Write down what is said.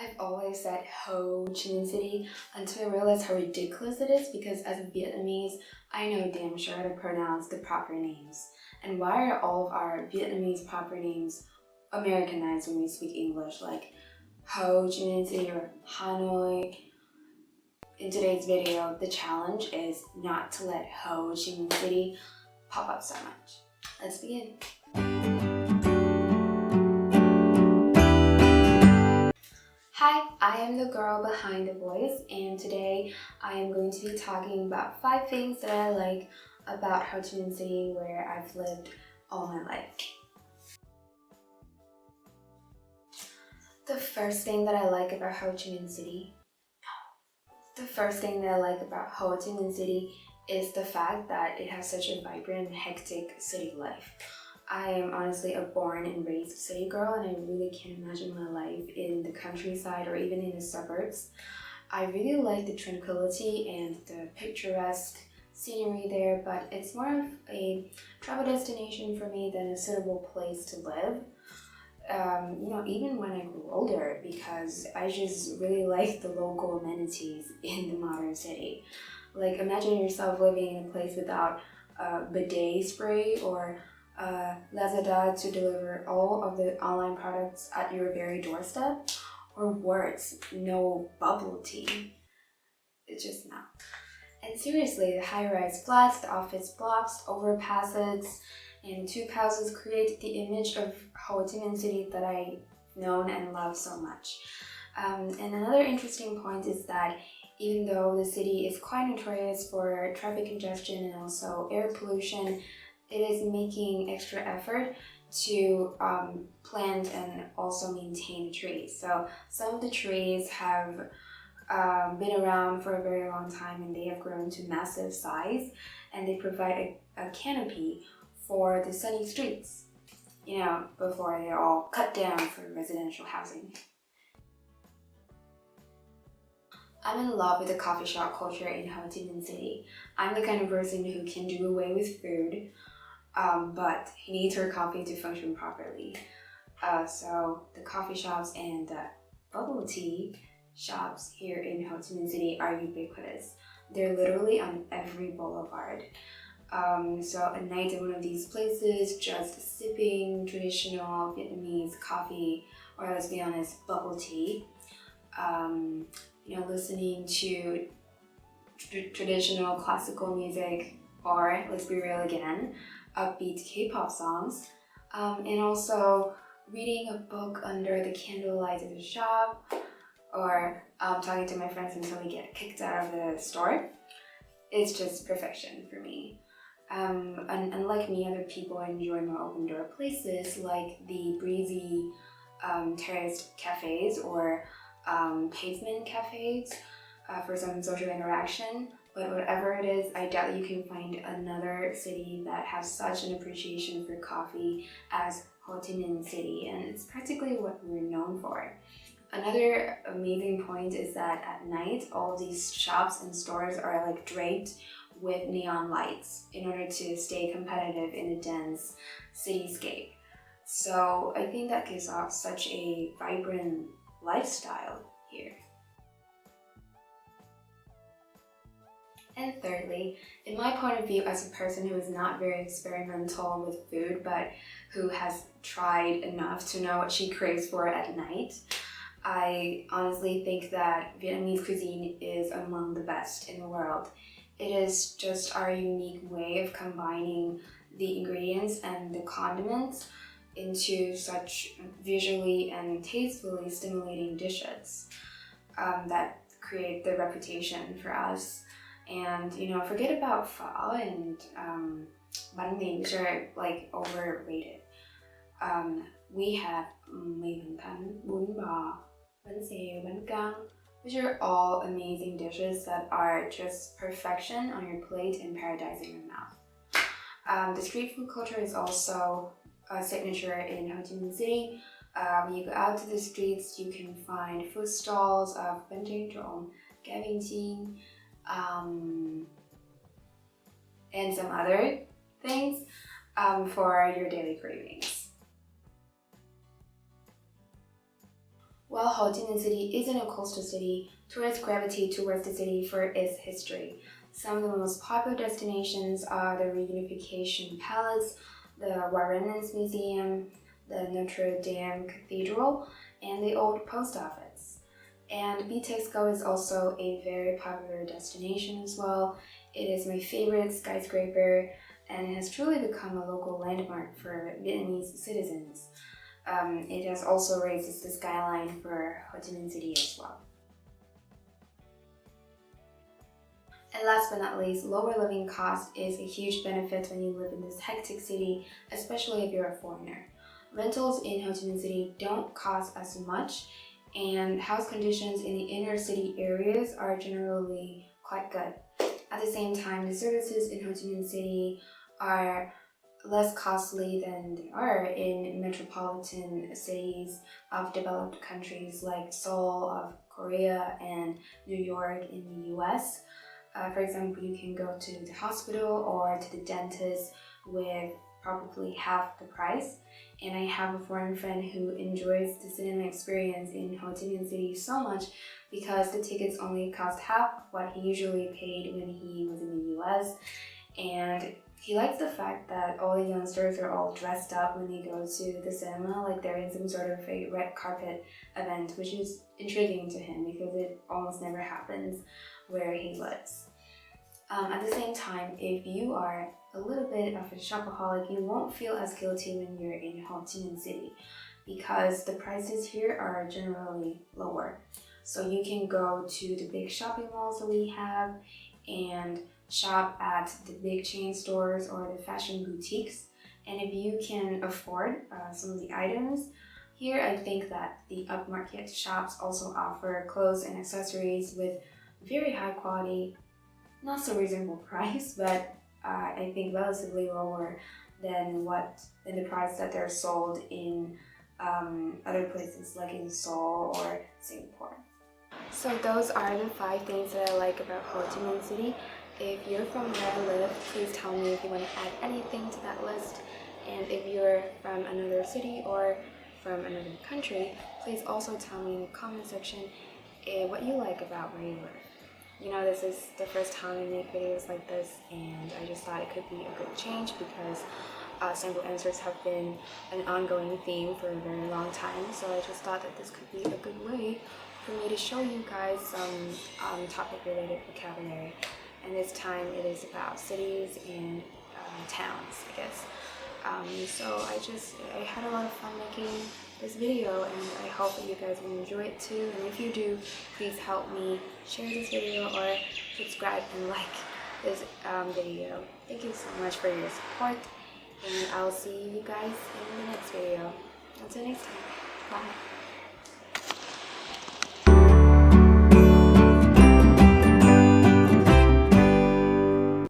I've always said Ho Chi Minh City until I realized how ridiculous it is because as a Vietnamese, I know damn sure to pronounce the proper names. And why are all of our Vietnamese proper names Americanized when we speak English, like Ho Chi Minh City or Hanoi? In today's video, the challenge is not to let Ho Chi Minh City pop up so much. Let's begin. Hi, I am the girl behind the voice, and today I am going to be talking about 5 things that I like about Ho Chi Minh City where I've lived all my life. The first thing that I like about Ho Chi Minh City is the fact that it has such a vibrant and hectic city life. I am honestly a born and raised city girl, and I really can't imagine my life in the countryside or even in the suburbs. I really like the tranquility and the picturesque scenery there, but it's more of a travel destination for me than a suitable place to live. Even when I grew older, because I just really like the local amenities in the modern city. Like, imagine yourself living in a place without a bidet spray or Lazada to deliver all of the online products at your very doorstep, or worse, no bubble tea. It's just no. And seriously, the high-rise flats, the office blocks, overpasses, and tube houses create the image of Ho Chi Minh City that I've known and love so much. And another interesting point is that even though the city is quite notorious for traffic congestion and also air pollution, it is making extra effort to plant and also maintain the trees. So some of the trees have been around for a very long time, and they have grown to massive size, and they provide a canopy for the sunny streets, before they're all cut down for residential housing. I'm in love with the coffee shop culture in Ho Chi Minh City. I'm the kind of person who can do away with food, but he needs her coffee to function properly. So the coffee shops and the bubble tea shops here in Ho Chi Minh City are ubiquitous. They're literally on every boulevard. So a night in one of these places, just sipping traditional Vietnamese coffee, or let's be honest, bubble tea, listening to traditional classical music, or let's be real again, upbeat K-pop songs, and also reading a book under the candlelight of the shop, or talking to my friends until we get kicked out of the store. It's just perfection for me. And unlike me, other people enjoy more open door places like the breezy terraced cafes or pavement cafes for some social interaction. But whatever it is, I doubt you can find another city that has such an appreciation for coffee as Ho Chi Minh City, and it's practically what we're known for. Another amazing point is that at night, all these shops and stores are like draped with neon lights in order to stay competitive in a dense cityscape. So I think that gives off such a vibrant lifestyle here. And thirdly, in my point of view as a person who is not very experimental with food but who has tried enough to know what she craves for at night, I honestly think that Vietnamese cuisine is among the best in the world. It is just our unique way of combining the ingredients and the condiments into such visually and tastefully stimulating dishes that create the reputation for us. And forget about pho and bánh mì, which are like overrated. We have mì hoành thánh, bún bò, bánh xèo, bánh căn, which are all amazing dishes that are just perfection on your plate and paradise in your mouth. The street food culture is also a signature in Ho Chi Minh City. When you go out to the streets, you can find food stalls of bánh tráng trộn, cá viên chiên, and some other things for your daily cravings. While Ho Chi Minh City isn't a coastal city, tourists gravitate towards the city for its history. Some of the most popular destinations are the Reunification Palace, the War Remnants Museum, the Notre Dame Cathedral, and the Old Post Office. And Bitexco is also a very popular destination as well. It is my favorite skyscraper, and it has truly become a local landmark for Vietnamese citizens. It has also raised the skyline for Ho Chi Minh City as well. And last but not least, lower living cost is a huge benefit when you live in this hectic city, especially if you're a foreigner. Rentals in Ho Chi Minh City don't cost as much, and house conditions in the inner city areas are generally quite good. At the same time, the services in Ho Chi Minh City are less costly than they are in metropolitan cities of developed countries like Seoul of Korea and New York in the US. For example, you can go to the hospital or to the dentist with probably half the price. And I have a foreign friend who enjoys the cinema experience in Ho Chi Minh City so much because the tickets only cost half what he usually paid when he was in the US. And he likes the fact that all the youngsters are all dressed up when they go to the cinema, like they're in some sort of a red carpet event, which is intriguing to him because it almost never happens where he lives. At the same time, if you are a little bit of a shopaholic, you won't feel as guilty when you're in Ho Chi Minh City because the prices here are generally lower. So you can go to the big shopping malls that we have and shop at the big chain stores or the fashion boutiques. And if you can afford some of the items, here I think that the upmarket shops also offer clothes and accessories with very high quality, not so reasonable price, but I think relatively lower than the price that they're sold in other places like in Seoul or Singapore. So those are the 5 things that I like about Ho Chi Minh City. If you're from where I live, please tell me if you want to add anything to that list. And if you're from another city or from another country, please also tell me in the comment section what you like about where you live. You know, this is the first time I make videos like this, and I just thought it could be a good change because sample answers have been an ongoing theme for a very long time. So I just thought that this could be a good way for me to show you guys some topic-related vocabulary. And this time it is about cities and towns, I guess. So I had a lot of fun making this video, and I hope that you guys will enjoy it too. And if you do, please help me share this video or subscribe and like this video. Thank you so much for your support, and I'll see you guys in the next video. Until next time, bye.